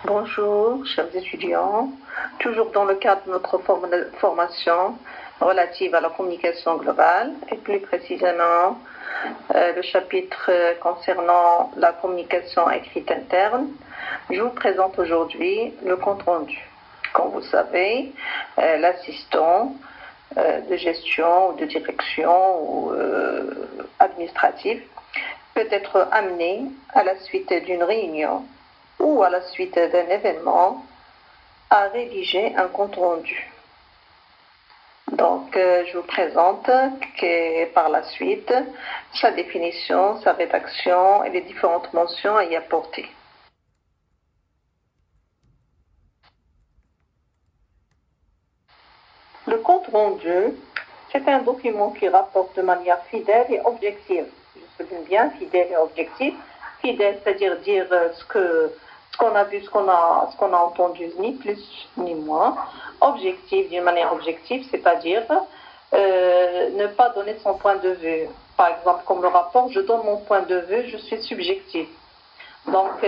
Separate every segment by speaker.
Speaker 1: Bonjour, chers étudiants. Toujours dans le cadre de notre formation relative à la communication globale, et plus précisément le chapitre concernant la communication écrite interne, je vous présente aujourd'hui le compte rendu. Comme vous le savez, l'assistant de gestion ou de direction ou administratif peut être amené à la suite d'une réunion ou à la suite d'un événement à rédiger un compte rendu. Donc, je vous présente que, par la suite sa définition, sa rédaction et les différentes mentions à y apporter. Le compte rendu, c'est un document qui rapporte de manière fidèle et objective. Je souligne bien fidèle et objective. Fidèle, c'est-à-dire dire ce qu'on a vu, ce qu'on a entendu, ni plus ni moins. Objectif, d'une manière objective, c'est-à-dire ne pas donner son point de vue. Par exemple, comme le rapport, je donne mon point de vue, je suis subjectif. Donc,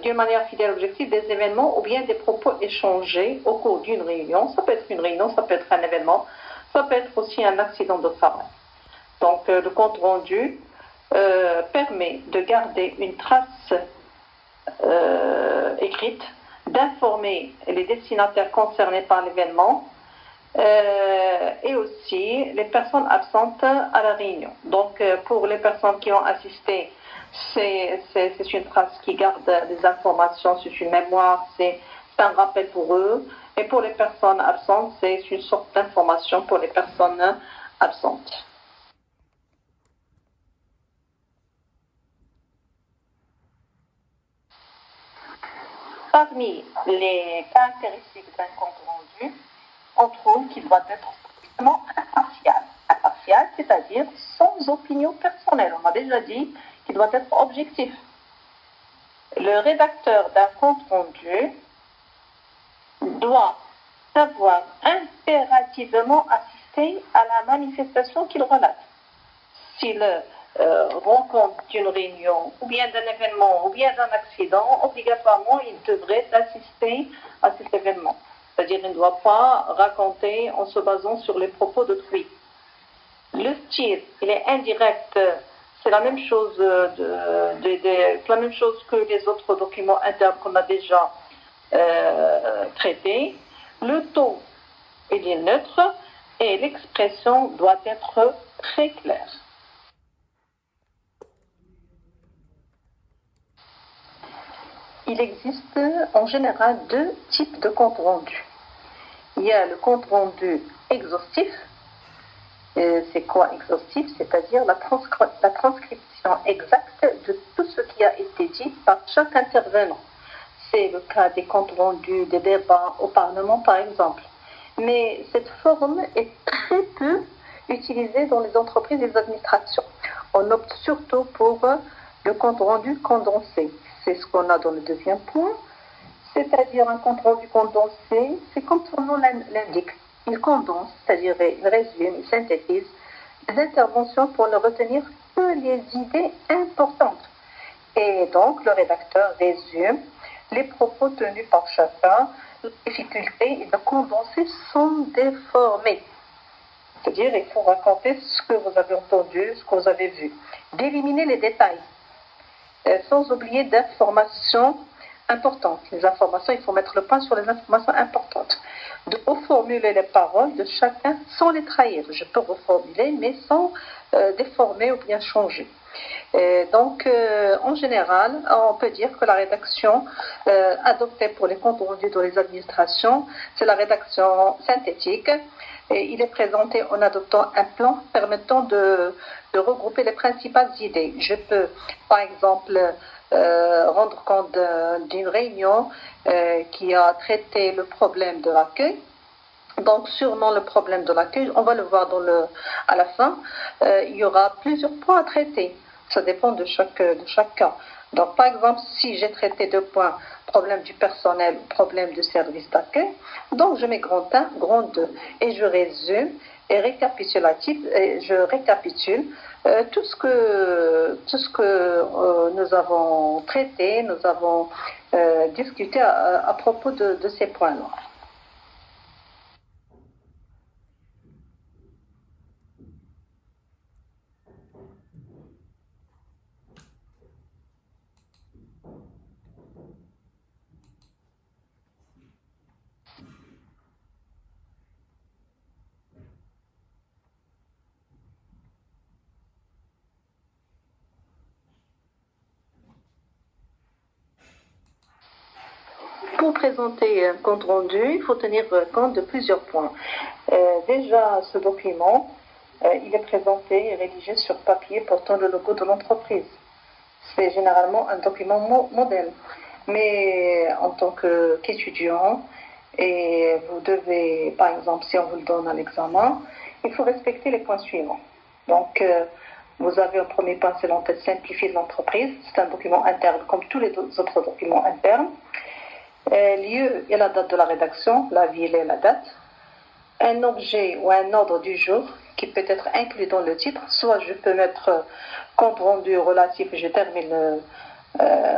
Speaker 1: d'une manière fidèle et objective, des événements ou bien des propos échangés au cours d'une réunion. Ça peut être une réunion, ça peut être un événement, ça peut être aussi un accident de travail. Donc, le compte rendu permet de garder une trace écrite, d'informer les destinataires concernés par l'événement et aussi les personnes absentes à la réunion. Donc, pour les personnes qui ont assisté, c'est une trace qui garde des informations, c'est une mémoire, c'est un rappel pour eux. Et pour les personnes absentes, c'est une sorte d'information pour les personnes absentes. Parmi les caractéristiques d'un compte rendu, on trouve qu'il doit être strictement impartial. Impartial, c'est-à-dire sans opinion personnelle. On a déjà dit qu'il doit être objectif. Le rédacteur d'un compte rendu doit savoir impérativement assister à la manifestation qu'il relate. S'il rend compte d'une réunion, ou bien d'un événement, ou bien d'un accident, obligatoirement, il devrait assister à cet événement. C'est-à-dire qu'il ne doit pas raconter en se basant sur les propos d'autrui. Le style, il est indirect, c'est la même chose, la même chose que les autres documents internes qu'on a déjà traités. Le ton, il est neutre et l'expression doit être très claire. Il existe en général deux types de comptes rendus. Il y a le compte rendu exhaustif. C'est quoi exhaustif? C'est-à-dire la transcription exacte de tout ce qui a été dit par chaque intervenant. C'est le cas des comptes rendus des débats au Parlement, par exemple. Mais cette forme est très peu utilisée dans les entreprises et les administrations. On opte surtout pour le compte rendu condensé. C'est ce qu'on a dans le deuxième point, c'est-à-dire un compte rendu condensé, c'est comme son nom l'indique. Il condense, c'est-à-dire il résume, il synthétise des interventions pour ne retenir que les idées importantes. Et donc, le rédacteur résume les propos tenus par chacun. La difficulté est de condenser sans déformer. C'est-à-dire, il faut raconter ce que vous avez entendu, ce que vous avez vu. D'éliminer les détails, sans oublier d'informations importantes. Les informations, il faut mettre le point sur les informations importantes. De reformuler les paroles de chacun sans les trahir. Je peux reformuler, mais sans déformer ou bien changer. Donc, en général, on peut dire que la rédaction adoptée pour les comptes rendus dans les administrations, c'est la rédaction synthétique. Et il est présenté en adoptant un plan permettant de regrouper les principales idées. Je peux, par exemple, rendre compte d'une réunion qui a traité le problème de l'accueil. Donc, sûrement le problème de l'accueil, on va le voir à la fin, il y aura plusieurs points à traiter. Ça dépend de chaque cas. Donc, par exemple, si j'ai traité 2 points, problème du personnel, problème du service d'accueil, donc je mets grand 1, grand 2, et je résume et récapitulatif. Et je récapitule tout ce que nous avons traité, nous avons discuté à propos de ces points-là. Pour présenter un compte rendu, il faut tenir compte de plusieurs points. Déjà, ce document, il est présenté et rédigé sur papier portant le logo de l'entreprise. C'est généralement un document modèle. Mais en tant qu'étudiant, et vous devez, par exemple, si on vous le donne à l'examen, il faut respecter les points suivants. Donc, vous avez un premier point, c'est l'entête simplifiée de l'entreprise. C'est un document interne, comme tous les autres documents internes. Lieu et la date de la rédaction, la ville et la date. Un objet ou un ordre du jour qui peut être inclus dans le titre. Soit je peux mettre compte rendu relatif, je termine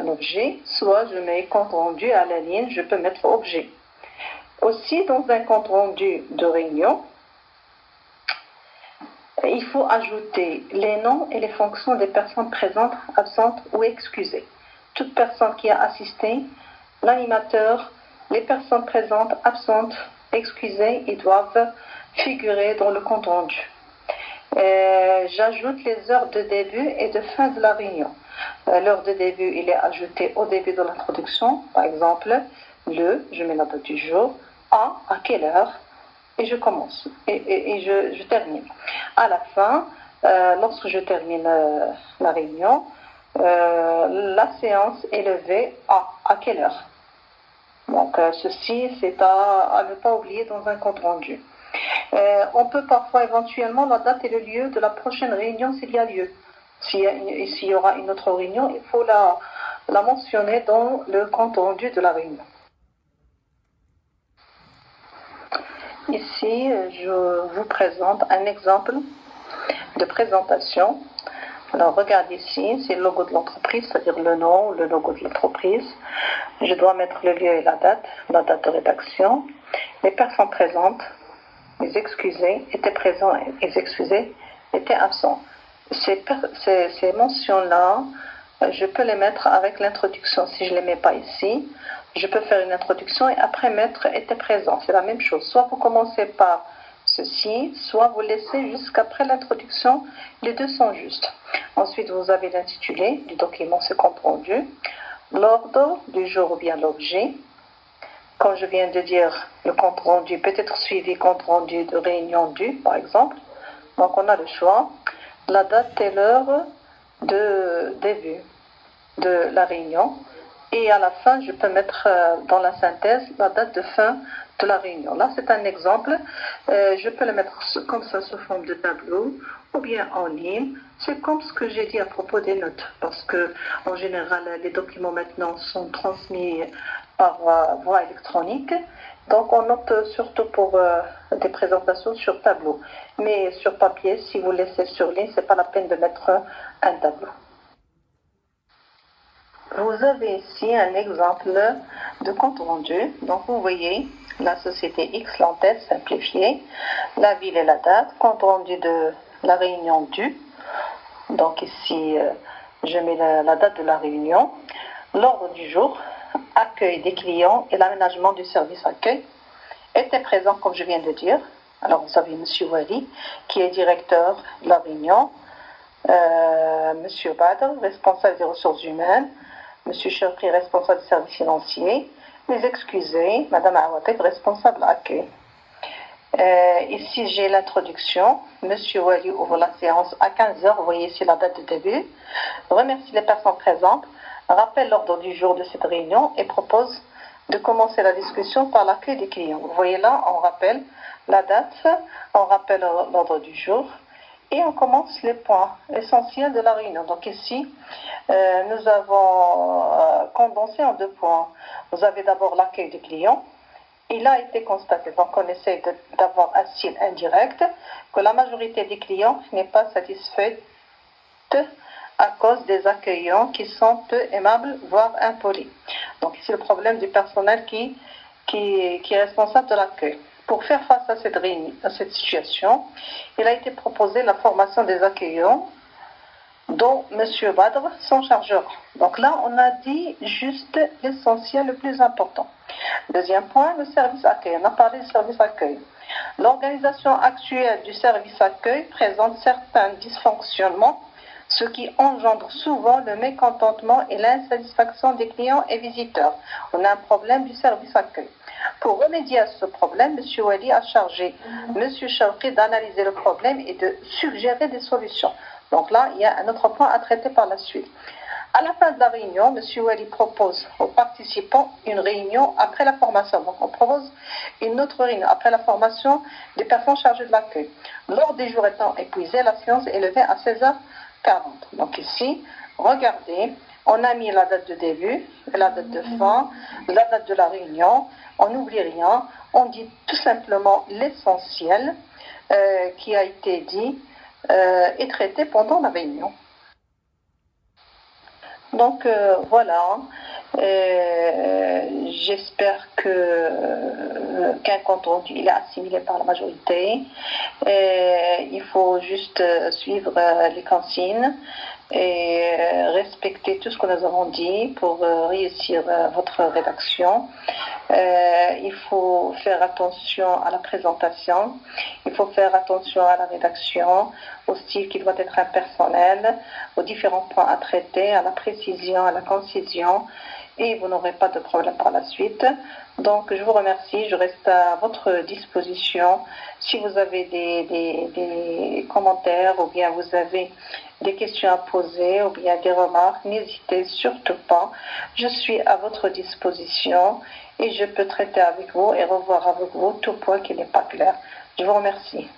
Speaker 1: l'objet. Soit je mets compte rendu à la ligne, je peux mettre objet. Aussi, dans un compte rendu de réunion, il faut ajouter les noms et les fonctions des personnes présentes, absentes ou excusées. Toute personne qui a assisté, l'animateur, les personnes présentes, absentes, excusées, ils doivent figurer dans le compte rendu. J'ajoute les heures de début et de fin de la réunion. L'heure de début, il est ajouté au début de l'introduction. Par exemple, je mets la date du jour, à quelle heure, et je commence, et je termine. À la fin, lorsque je termine la réunion, la séance est levée à quelle heure. Donc, ceci, c'est à ne pas oublier dans un compte rendu. On peut parfois éventuellement la date et le lieu de la prochaine réunion s'il y a lieu. S'il y aura une autre réunion, il faut la mentionner dans le compte rendu de la réunion. Ici, je vous présente un exemple de présentation. Alors, regardez ici, c'est le logo de l'entreprise, c'est-à-dire le nom, le logo de l'entreprise. Je dois mettre le lieu et la date de rédaction. Les personnes présentes, les excusés étaient présents et les excusés étaient absents. Ces mentions-là, je peux les mettre avec l'introduction. Si je ne les mets pas ici, je peux faire une introduction et après mettre était présent. C'est la même chose. Soit vous commencez par ceci, soit vous laissez jusqu'après l'introduction. Les deux sont justes. Ensuite, vous avez l'intitulé du document, ce compte rendu, l'ordre du jour ou bien l'objet. Comme je viens de dire, le compte rendu peut être suivi compte rendu de réunion du, par exemple. Donc, on a le choix. La date et l'heure de début de la réunion. Et à la fin, je peux mettre dans la synthèse la date de fin de la réunion. Là, c'est un exemple. Je peux le mettre comme ça sous forme de tableau ou bien en ligne. C'est comme ce que j'ai dit à propos des notes. Parce que, en général, les documents maintenant sont transmis par voie électronique. Donc, on note surtout pour des présentations sur tableau. Mais sur papier, si vous laissez sur ligne, ce n'est pas la peine de mettre un tableau. Vous avez ici un exemple de compte rendu. Donc, vous voyez la société X, l'entête simplifiée, la ville et la date, compte rendu de la réunion du. Donc, ici, je mets la date de la réunion, l'ordre du jour, accueil des clients et l'aménagement du service accueil était présent, comme je viens de dire. Alors, vous avez M. Wali, qui est directeur de la réunion, M. Badr, responsable des ressources humaines, M. Chokri, responsable des services financiers, les excusés, Mme Awatek, responsable accueil. Ici, j'ai l'introduction. M. Wali ouvre la séance à 15h. Vous voyez ici la date de début. Remercie les personnes présentes, rappelle l'ordre du jour de cette réunion et propose de commencer la discussion par l'accueil des clients. Vous voyez là, on rappelle la date, on rappelle l'ordre du jour et on commence les points essentiels de la réunion. Donc ici, nous avons condensé en 2 points. Vous avez d'abord l'accueil des clients il a été constaté, donc on essaie d'avoir un style indirect, que la majorité des clients n'est pas satisfaite à cause des accueillants qui sont peu aimables, voire impolis. Donc c'est le problème du personnel qui est responsable de l'accueil. Pour faire face à cette situation, il a été proposé la formation des accueillants, dont M. Badr s'en chargera. Donc là, on a dit juste l'essentiel, le plus important. Deuxième point, le service accueil. On a parlé du service accueil. L'organisation actuelle du service accueil présente certains dysfonctionnements, ce qui engendre souvent le mécontentement et l'insatisfaction des clients et visiteurs. On a un problème du service accueil. Pour remédier à ce problème, M. Wali a chargé M. Chawki d'analyser le problème et de suggérer des solutions. Donc là, il y a un autre point à traiter par la suite. À la fin de la réunion, M. Wali propose aux participants une réunion après la formation. Donc on propose une autre réunion après la formation des personnes chargées de l'accueil. L'ordre des jours étant épuisé, la séance est levée à 16h40. Donc ici, regardez, on a mis la date de début, la date de fin, la date de la réunion, on n'oublie rien, on dit tout simplement l'essentiel qui a été dit et traité pendant la réunion. Donc voilà, j'espère qu'un compte rendu il est assimilé par la majorité. Il faut juste suivre les consignes et respecter tout ce que nous avons dit pour réussir votre rédaction. Il faut faire attention à la présentation, il faut faire attention à la rédaction, au style qui doit être impersonnel, aux différents points à traiter, à la précision, à la concision, et vous n'aurez pas de problème par la suite. Donc je vous remercie, je reste à votre disposition. Si vous avez des commentaires ou bien vous avez des questions à poser ou bien des remarques, n'hésitez surtout pas. Je suis à votre disposition et je peux traiter avec vous et revoir avec vous tout point qui n'est pas clair. Je vous remercie.